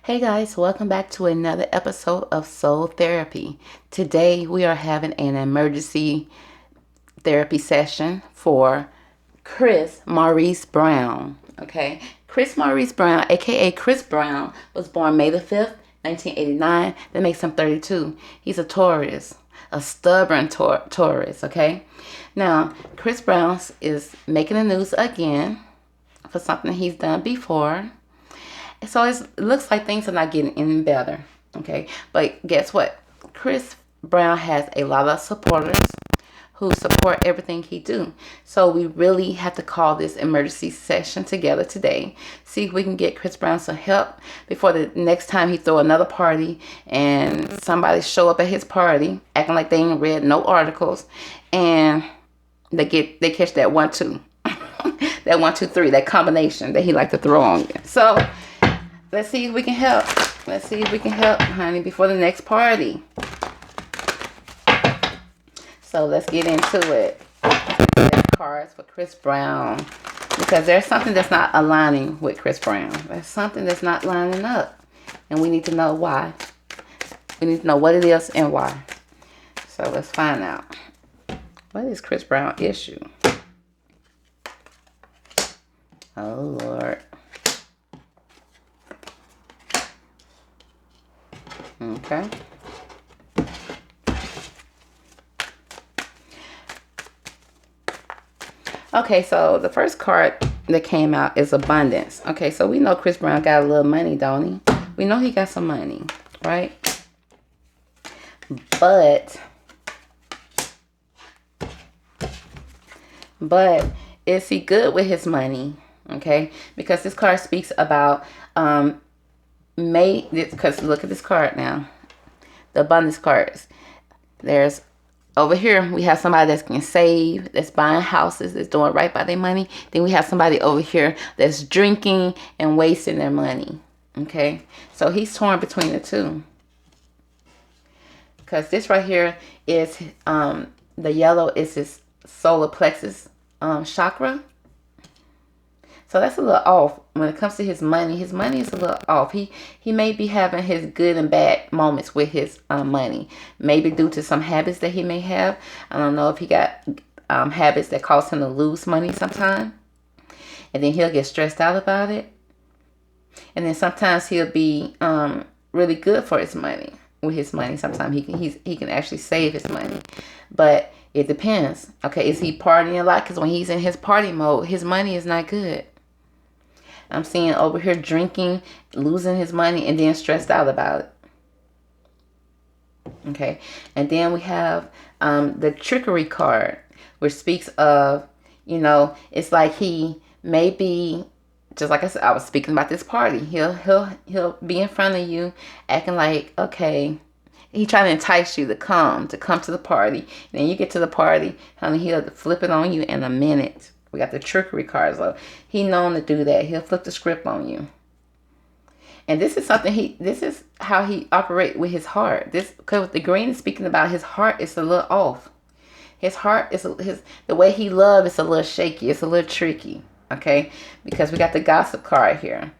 Hey guys, welcome back to another episode of Soul Therapy. Today we are having an emergency therapy session for Chris Maurice Brown. Okay, Chris Maurice Brown, aka Chris Brown, was born May the 5th, 1989. That makes him 32. He's a Taurus, a stubborn Taurus. Okay, now Chris Brown is making the news again for something he's done before. So it looks like things are not getting any better. Okay. But guess what? Chris Brown has a lot of supporters who support everything he do. So we really have to call this emergency session together today. See if we can get Chris Brown some help before the next time he throw another party and somebody show up at his party acting like they ain't read no articles and they catch that 1-2. That 1-2-3, that combination that he like to throw on you. So let's see if we can help. Let's see if we can help, honey, before the next party. So let's get into it. Cards for Chris Brown. Because there's something that's not aligning with Chris Brown. There's something that's not lining up. And we need to know why. We need to know what it is and why. So let's find out. What is Chris Brown's issue? Oh, Lord. Okay. Okay, so the first card that came out is abundance. Okay, so we know Chris Brown got a little money, don't he? We know he got some money, right? But is he good with his money? Okay, because this card speaks about because look at this card now, the abundance cards. There's over here we have somebody that can save, that's buying houses, that's doing right by their money. Then we have somebody over here that's drinking and wasting their money. Okay, so he's torn between the two, because this right here is the yellow is his solar plexus chakra. So that's a little off when it comes to his money. His money is a little off. He may be having his good and bad moments with his money. Maybe due to some habits that he may have. I don't know if he got habits that cause him to lose money sometime. And then he'll get stressed out about it. And then sometimes he'll be really good for his money. With his money, sometimes he can actually save his money. But it depends. Okay, is he partying a lot? Because when he's in his party mode, his money is not good. I'm seeing over here drinking, losing his money, and then stressed out about it. Okay. And then we have the Trickery Card, which speaks of, it's like he may be, just like I said, I was speaking about this party. He'll be in front of you acting like, okay, he trying to entice you to come to the party. And then you get to the party, honey, he'll flip it on you in a minute. We got the Trickery Cards. So he known to do that. He'll flip the script on you. And this is this is how he operate with his heart. Because the green is speaking about his heart is a little off. His heart is the way he loves is a little shaky. It's a little tricky. Okay, because we got the Gossip card here.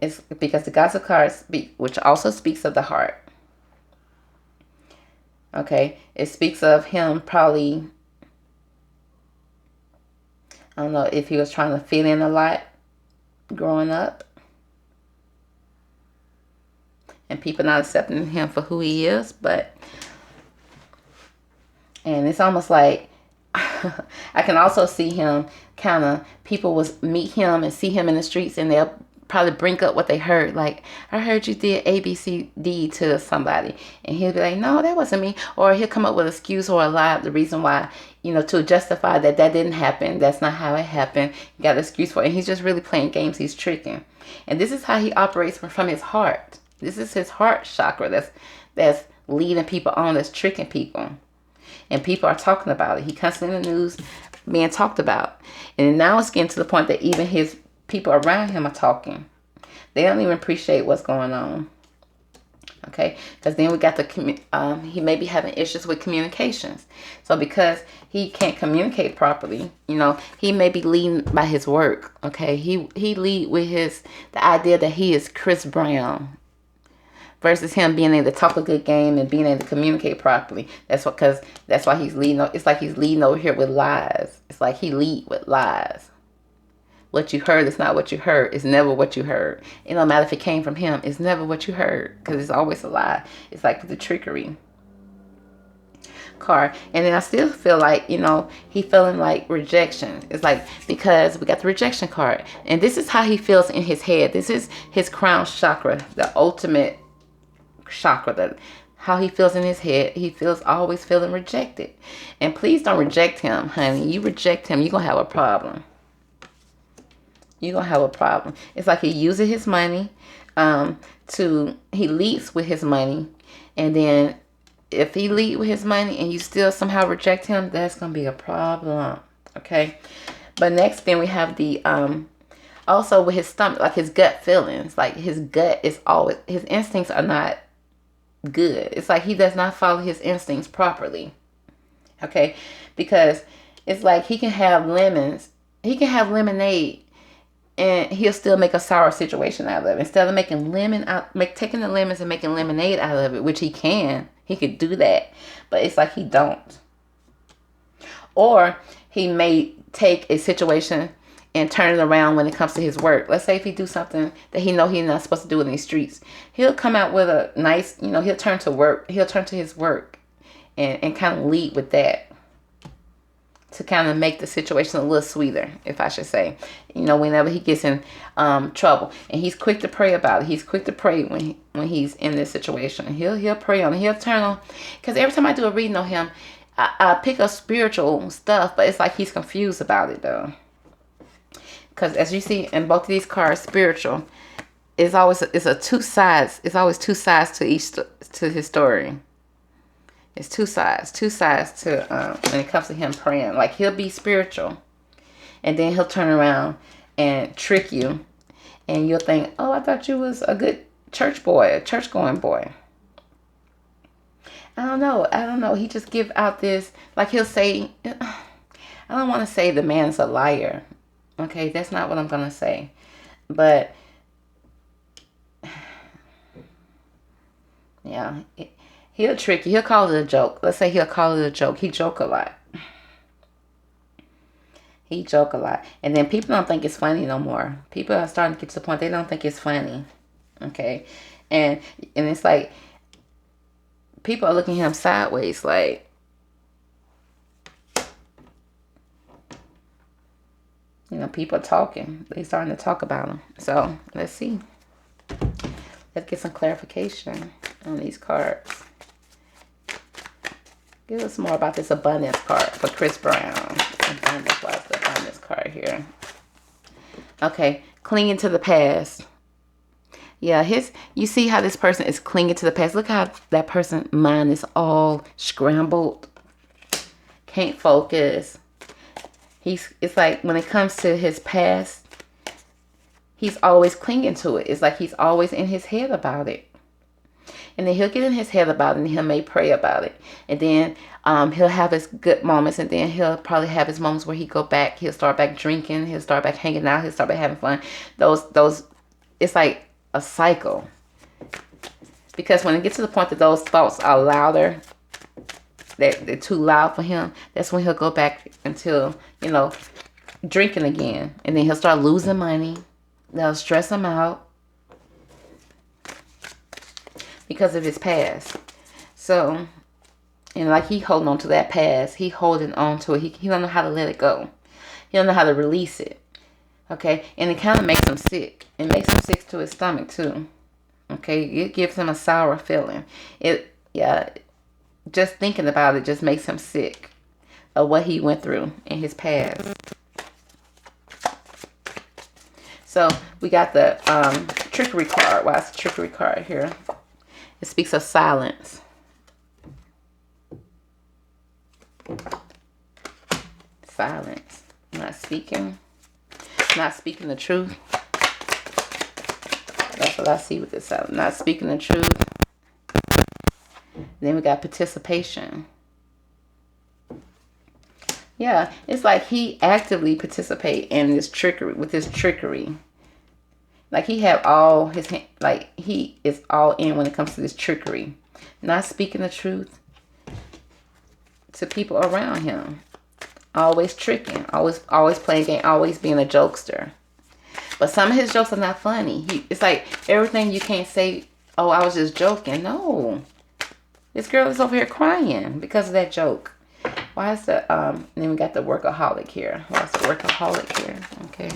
It's because the Gossip card which also speaks of the heart. Okay, it speaks of him probably, I don't know if he was trying to fit in a lot growing up. And people not accepting him for who he is. And it's almost like, I can also see him people will meet him and see him in the streets and they'll probably bring up what they heard. Like, I heard you did ABCD to somebody. And he'll be like, no, that wasn't me. Or he'll come up with an excuse or a lie, the reason why, to justify that didn't happen. That's not how it happened. You got an excuse for it. And he's just really playing games. He's tricking. And this is how he operates from his heart. This is his heart chakra that's leading people on, that's tricking people. And people are talking about it. He constantly in the news being talked about. And now it's getting to the point that even his people around him are talking. They don't even appreciate what's going on. Okay, because then we got he may be having issues with communications. So because he can't communicate properly, he may be leading by his work. Okay, he lead with the idea that he is Chris Brown. versus him being able to talk a good game and being able to communicate properly. That's why he's leading. It's like he's leading over here with lies. It's like he lead with lies. What you heard is not what you heard. It's never what you heard. It don't matter if it came from him. It's never what you heard, because it's always a lie. It's like with the trickery card. And then I still feel like, he feeling like rejection. It's like, because we got the rejection card, and this is how he feels in his head. This is his crown chakra, the ultimate chakra, how he feels in his head. He feels always feeling rejected. And please don't reject him, honey. You reject him, you're gonna have a problem. You're gonna have a problem. It's like he uses his money, he leads with his money, and then if he lead with his money and you still somehow reject him, that's gonna be a problem. Okay. But next thing we have the also with his stomach, like his gut feelings. Like his gut is always, his instincts are not good. It's like he does not follow his instincts properly. Okay. Because it's like he can have lemonade, and he'll still make a sour situation out of it. Instead of making taking the lemons and making lemonade out of it, which he could do that, but it's like he don't. Or he may take a situation and turn it around when it comes to his work. Let's say if he do something that he know he's not supposed to do in these streets, he'll come out with a nice, he'll turn to his work and kind of lead with that, to kind of make the situation a little sweeter, if I should say. Whenever he gets in trouble, and he's quick to pray about it. He's quick to pray when he's in this situation. He'll pray on it. He'll turn on, because every time I do a reading on him, I pick up spiritual stuff, but it's like he's confused about it though. Because as you see in both of these cards, spiritual is always two sides. It's always two sides to his story. It's two sides to when it comes to him praying. Like he'll be spiritual, and then he'll turn around and trick you, and you'll think, oh, I thought you was a good church boy, a church going boy. I don't know. He just give out this, like he'll say, I don't want to say the man's a liar. Okay, that's not what I'm gonna say, but yeah. He'll trick you. He'll call it a joke. Let's say he'll call it a joke. He joke a lot. And then people don't think it's funny no more. People are starting to get to the point they don't think it's funny. Okay? And it's like people are looking at him sideways, like, people are talking. They're starting to talk about him. So let's see. Let's get some clarification on these cards. Give us more about this abundance card for Chris Brown. Abundance, what's the abundance card here? Okay, clinging to the past. Yeah, you see how this person is clinging to the past. Look how that person's mind is all scrambled. Can't focus. It's like when it comes to his past, he's always clinging to it. It's like he's always in his head about it. And then he'll get in his head about it, and he may pray about it. And then he'll have his good moments, and then he'll probably have his moments where he'll start back drinking, he'll start back hanging out, he'll start back having fun. It's like a cycle. Because when it gets to the point that those thoughts are louder, they're too loud for him, that's when he'll go back until, drinking again. And then he'll start losing money. That'll stress him out, because of his past. So, and like he holding on to that past. He holding on to it. He don't know how to let it go. He don't know how to release it. Okay? And it kind of makes him sick. It makes him sick to his stomach too. Okay? It gives him a sour feeling. Just thinking about it just makes him sick of what he went through in his past. So, we got the trickery card. Why is the trickery card here? It speaks of silence. Silence. Not speaking the truth. That's what I see with this silence. Not speaking the truth. Then we got participation. Yeah, it's like he actively participate in this trickery, with this trickery. Like he have all his, like he is all in when it comes to this trickery. Not speaking the truth to people around him. Always tricking. Always playing game. Always being a jokester. But some of his jokes are not funny. It's like everything you can't say, oh, I was just joking. No. This girl is over here crying because of that joke. Why is the, then we got the workaholic here. Why is the workaholic here? Okay.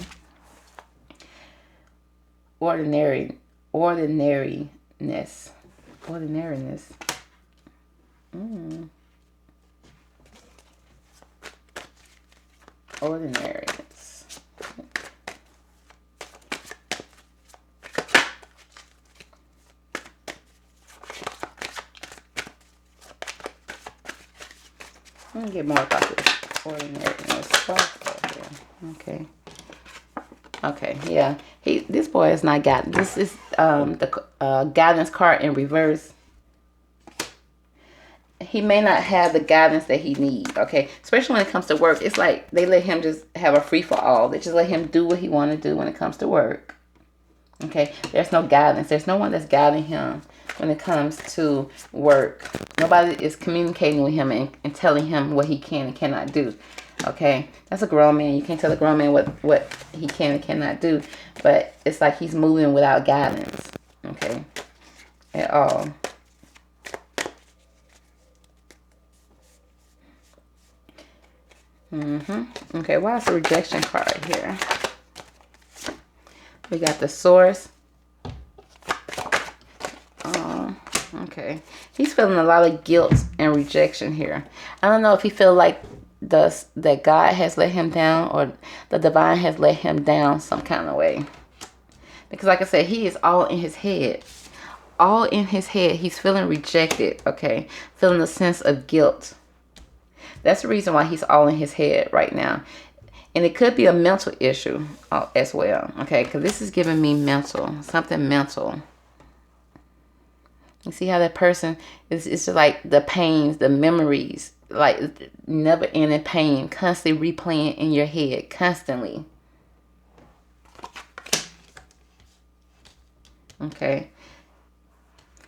Ordinariness. Ordinariness. Ordinariness. Let me get more about this ordinariness. Okay. Okay, yeah. This boy is not got. This is the guidance card in reverse. He may not have the guidance that he needs. Okay, especially when it comes to work. It's like they let him just have a free for all. They just let him do what he want to do when it comes to work. Okay, there's no guidance. There's no one that's guiding him when it comes to work. Nobody is communicating with him and telling him what he can and cannot do. Okay, that's a grown man. You can't tell a grown man what he can and cannot do. But it's like he's moving without guidance. Okay, at all. Okay, why is the rejection card here? We got the source. Okay. He's feeling a lot of guilt and rejection here. I don't know if he feel like that God has let him down or the divine has let him down some kind of way. Because like I said, he is all in his head. All in his head. He's feeling rejected. Okay. Feeling a sense of guilt. That's the reason why he's all in his head right now. And it could be a mental issue as well. Okay. Because this is giving me mental. Something mental. You see how that person is, it's just like the pains, the memories, like never ending pain, constantly replaying in your head, constantly. Okay.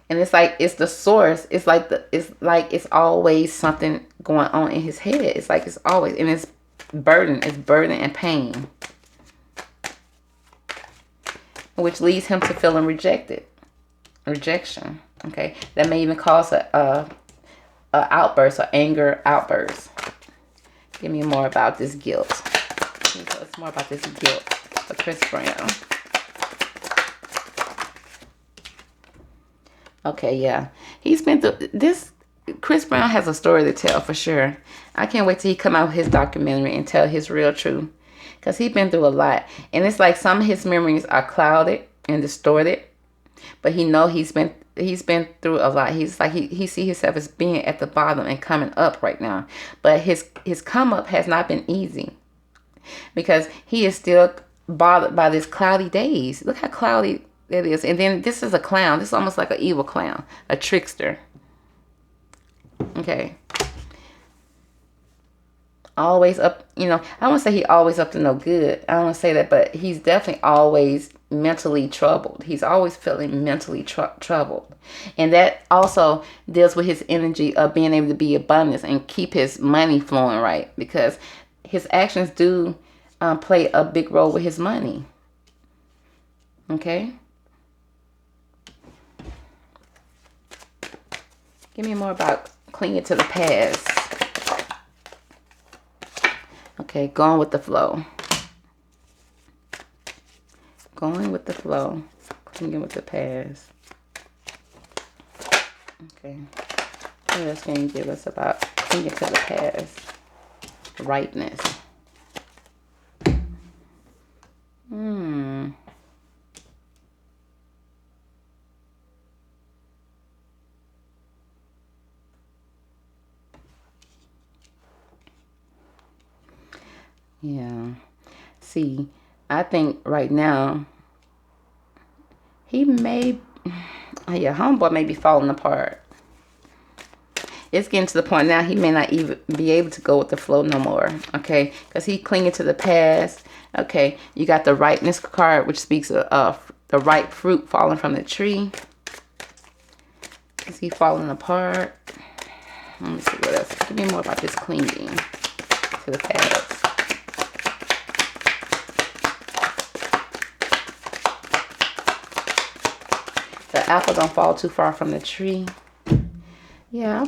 And it's like, it's the source. It's like it's always something going on in his head. It's like it's always, and it's burden and pain. Which leads him to feeling rejected. Rejection. Okay, that may even cause a outburst or anger outburst. Give me more about this guilt. Tell us more about this guilt for Chris Brown. Okay, yeah, he's been through this. Chris Brown has a story to tell for sure. I can't wait till he come out with his documentary and tell his real truth, because he's been through a lot, and it's like some of his memories are clouded and distorted, but he know he's been through a lot. He's like he see himself as being at the bottom and coming up right now, but his come up has not been easy, because he is still bothered by this cloudy days. Look how cloudy it is. And then this is a clown. This is almost like an evil clown, a trickster. Okay, always up, you know, I don't want to say he always up to no good. I don't want to say that, but he's definitely always mentally troubled. He's always feeling mentally troubled. And that also deals with his energy of being able to be abundant and keep his money flowing right, because his actions do play a big role with his money. Okay. Give me more about clinging to the past. Okay, going with the flow. Going with the flow. Clinging with the past. Okay. What else can you give us about clinging to the past? Rightness. Yeah. See, I think right now he may, homeboy may be falling apart. It's getting to the point now he may not even be able to go with the flow no more. Okay, because he clinging to the past. Okay, you got the rightness card, which speaks of the ripe fruit falling from the tree. Is he falling apart? Let me see what else. Give me more about this clinging to the past. The apple don't fall too far from the tree. Yeah,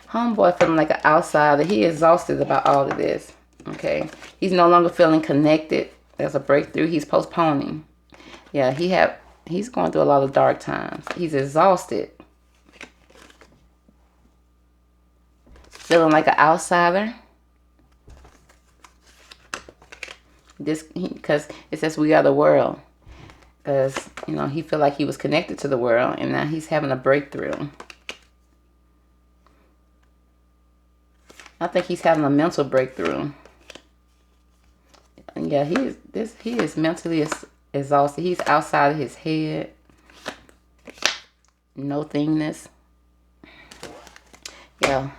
homeboy feeling like an outsider. He exhausted about all of this. Okay, he's no longer feeling connected. There's a breakthrough he's postponing. Yeah, he's going through a lot of dark times. He's exhausted. Feeling like an outsider. Because it says we are the world. Because, he felt like he was connected to the world, and now he's having a breakthrough. I think he's having a mental breakthrough. Yeah, he is mentally exhausted. He's outside of his head. No thingness. Yeah,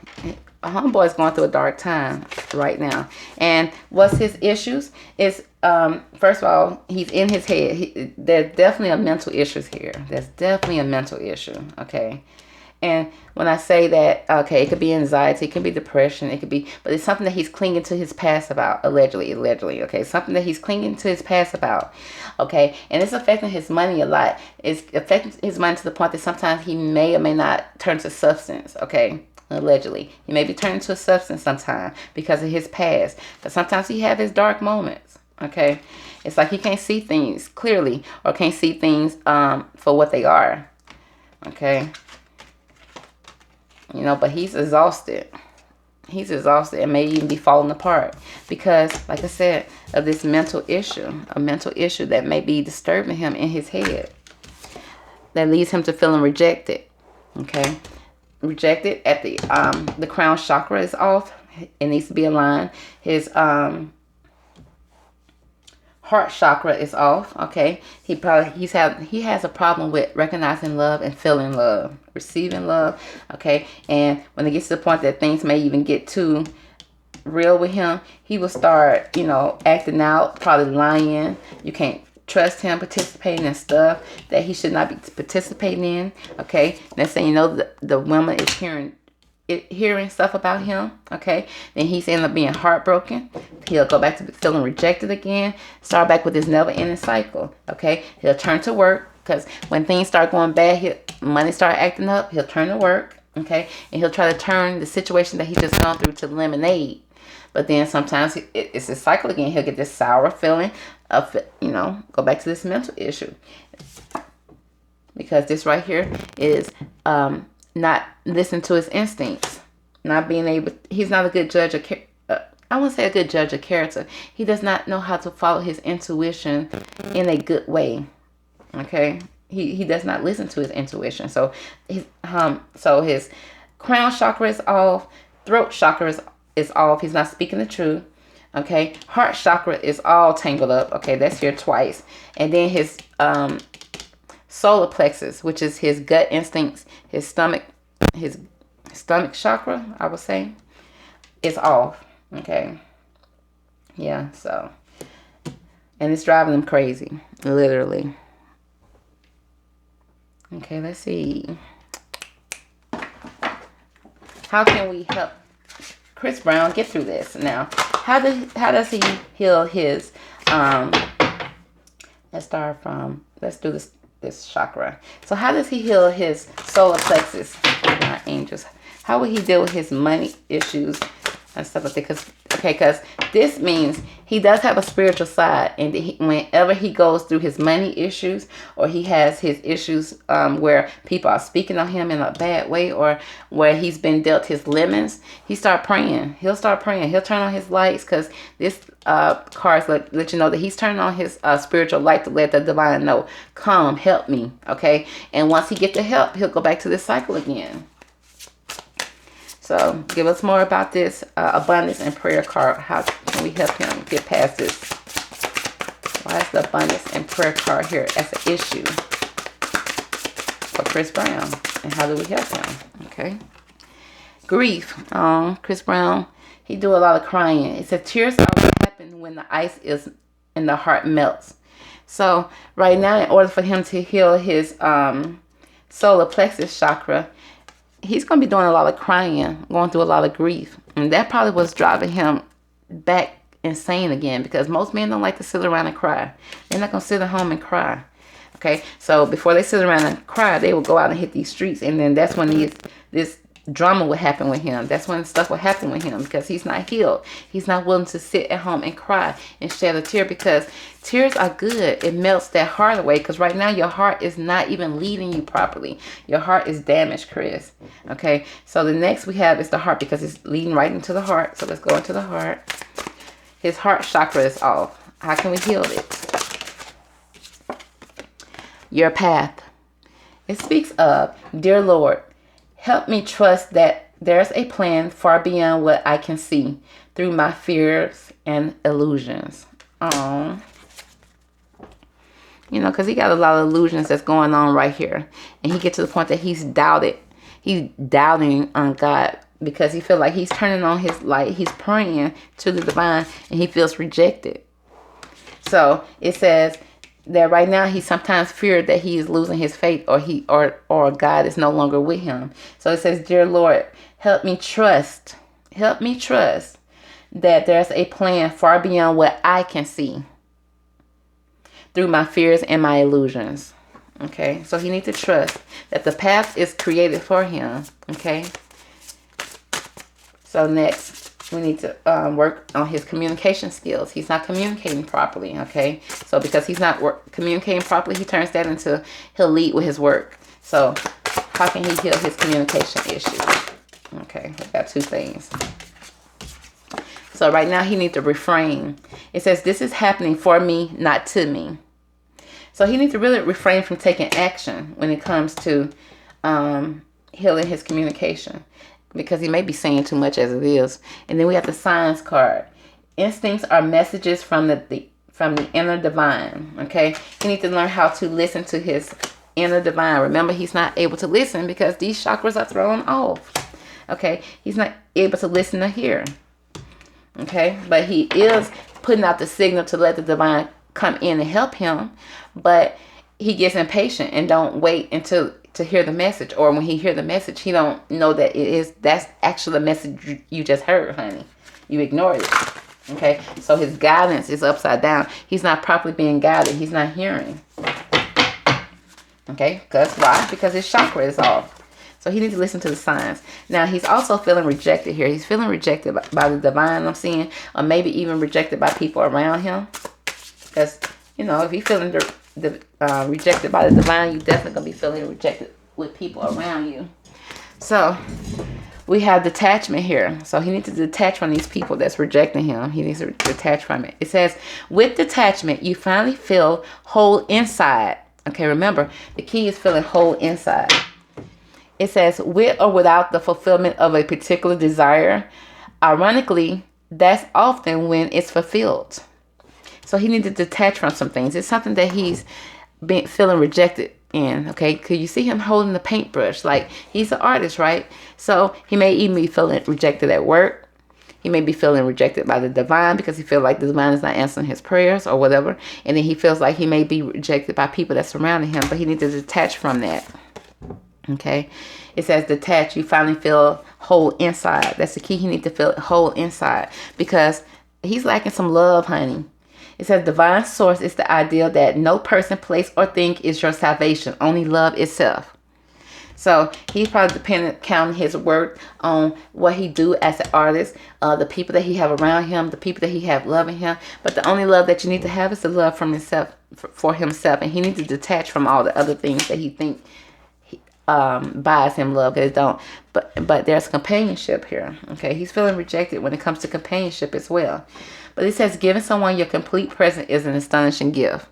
a homeboy's going through a dark time right now. And what's his issues? Is first of all, he's in his head. There's definitely a mental issue here. There's definitely a mental issue. Okay. And when I say that, okay, it could be anxiety, it could be depression, it could be, but it's something that he's clinging to his past about, allegedly, okay, something that he's clinging to his past about, okay, and it's affecting his money a lot. It's affecting his money to the point that sometimes he may or may not turn to substance, okay, allegedly. He may be turning to a substance sometime because of his past, but sometimes he have his dark moments, okay. It's like he can't see things clearly or can't see things for what they are, okay. But he's exhausted. He's exhausted and may even be falling apart because, like I said, of this mental issue, a mental issue that may be disturbing him in his head that leads him to feeling rejected. Okay, rejected at the crown chakra is off. It needs to be aligned. His heart chakra is off. Okay, he has a problem with recognizing love and feeling love, receiving love. Okay, and when it gets to the point that things may even get too real with him, he will start acting out, probably lying. You can't trust him participating in stuff that he should not be participating in. Okay, next thing you know, the woman is hearing stuff about him, okay, then he's ended up being heartbroken. He'll go back to feeling rejected again, start back with this never-ending cycle, okay. He'll turn to work because when things start going bad, money start acting up, he'll turn to work, okay, and he'll try to turn the situation that he just gone through to lemonade. But then sometimes it's a cycle again. He'll get this sour feeling of, go back to this mental issue. Because this right here is not listening to his instincts, not being able. He's not a good judge of. I won't say a good judge of character. He does not know how to follow his intuition in a good way. Okay, he does not listen to his intuition. So his crown chakra is off. Throat chakra is off. He's not speaking the truth. Okay, heart chakra is all tangled up. Okay, that's here twice, and then his solar plexus, which is his gut instincts, his stomach chakra, I would say, is off. Okay. Yeah, so. And it's driving him crazy, literally. Okay, let's see. How can we help Chris Brown get through this? Now, how does he heal his let's do this chakra. So how does he heal his solar plexus? My angels. How will he deal with his money issues and stuff like that? Because this means he does have a spiritual side, and whenever he goes through his money issues, or he has his issues where people are speaking on him in a bad way, or where he's been dealt his lemons, he'll start praying. He'll turn on his lights, because this cards let you know that he's turning on his spiritual light to let the divine know, come help me. Okay, and once he gets the help, he'll go back to this cycle again. So give us more about this abundance and prayer card. How can we help him get past this? Why is the abundance and prayer card here as an issue for Chris Brown? And how do we help him? Okay. Grief. Chris Brown, he do a lot of crying. It says tears always happen when the ice is in the heart melts. So right now, in order for him to heal his solar plexus chakra, he's going to be doing a lot of crying, going through a lot of grief. And that probably was driving him back insane again, because most men don't like to sit around and cry. They're not going to sit at home and cry. Okay, so before they sit around and cry, they will go out and hit these streets. And then that's when this drama would happen with him. That's when stuff will happen with him, because he's not healed. He's not willing to sit at home and cry and shed a tear, because tears are good. It melts that heart away, because right now your heart is not even leading you properly. Your heart is damaged, Chris. Okay, so the next we have is the heart, because it's leading right into the heart. So let's go into the heart. His heart chakra is off. How can we heal it? Your path. It speaks of, dear Lord, help me trust that there's a plan far beyond what I can see through my fears and illusions. You know, because he got a lot of illusions that's going on right here. And he gets to the point that he's doubting on God, because he feels like he's turning on his light. He's praying to the divine, and he feels rejected. So it says that right now he sometimes feared that he is losing his faith, or God is no longer with him. So it says, dear Lord, help me trust that there's a plan far beyond what I can see through my fears and my illusions. Okay, so he needs to trust that the path is created for him. Okay, so next we need to work on his communication skills. He's not communicating properly. Okay, so because he's not communicating properly, he turns that into he'll lead with his work. So how can he heal his communication issues? Okay, we got two things. So right now he needs to refrain. It says, this is happening for me, not to me. So he needs to really refrain from taking action when it comes to healing his communication, because he may be saying too much as it is. And then we have the signs card. Instincts are messages from the inner divine. Okay, he needs to learn how to listen to his inner divine. Remember, he's not able to listen because these chakras are thrown off. Okay, he's not able to listen or hear. Okay, but he is putting out the signal to let the divine come in and help him, but he gets impatient and don't wait until to hear the message, or when he hear the message, he don't know that that's actually the message you just heard, honey. You ignored it. Okay, so his guidance is upside down. He's not properly being guided. He's not hearing. Okay, because why? Because his chakra is off. So he needs to listen to the signs. Now, he's also feeling rejected here. He's feeling rejected by the divine, I'm seeing, or maybe even rejected by people around him. Because, you know, if you're feeling rejected by the divine, you're definitely going to be feeling rejected with people around you. So we have detachment here. So he needs to detach from these people that's rejecting him. He needs to detach from it. It says, with detachment, you finally feel whole inside. Okay, remember, the key is feeling whole inside. It says, with or without the fulfillment of a particular desire. Ironically, that's often when it's fulfilled. So he needs to detach from some things. It's something that he's been feeling rejected in. Okay, could you see him holding the paintbrush? Like, he's an artist, right? So he may even be feeling rejected at work. He may be feeling rejected by the divine because he feels like the divine is not answering his prayers or whatever. And then he feels like he may be rejected by people that surrounding him, but he needs to detach from that. Okay, it says detach. You finally feel whole inside. That's the key. He needs to feel whole inside because he's lacking some love, honey. It says divine source is the ideal that no person, place, or thing is your salvation. Only love itself. So he's probably counting his worth on what he do as an artist, the people that he have around him, the people that he have loving him. But the only love that you need to have is the love from himself, for himself, and he needs to detach from all the other things that he thinks buys him love, because it don't. But there's companionship here. Okay, he's feeling rejected when it comes to companionship as well. But it says giving someone your complete presence is an astonishing gift.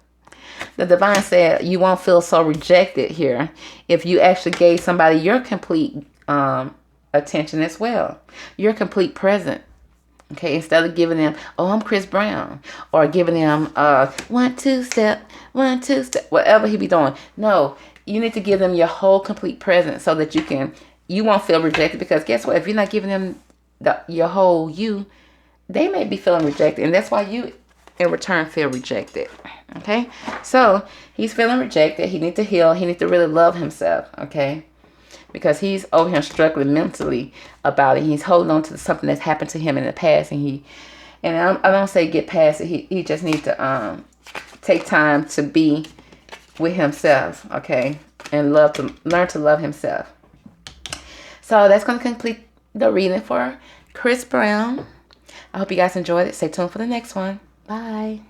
The divine said you won't feel so rejected here if you actually gave somebody your complete attention as well, your complete present. Okay, instead of giving them, oh, I'm Chris Brown, or giving them 1 2 step, 1 2 step, whatever he be doing. No, you need to give them your whole complete presence so that you won't feel rejected. Because guess what? If you're not giving them your whole you, they may be feeling rejected, and that's why in return feel rejected. Okay, so he's feeling rejected. He needs to heal. He needs to really love himself. Okay, because he's over here struggling mentally about it. He's holding on to something that's happened to him in the past, and I don't say get past it. He just needs to take time to be with himself, okay, and learn to love himself. So that's going to complete the reading for Chris Brown. I hope you guys enjoyed it. Stay tuned for the next one. Bye.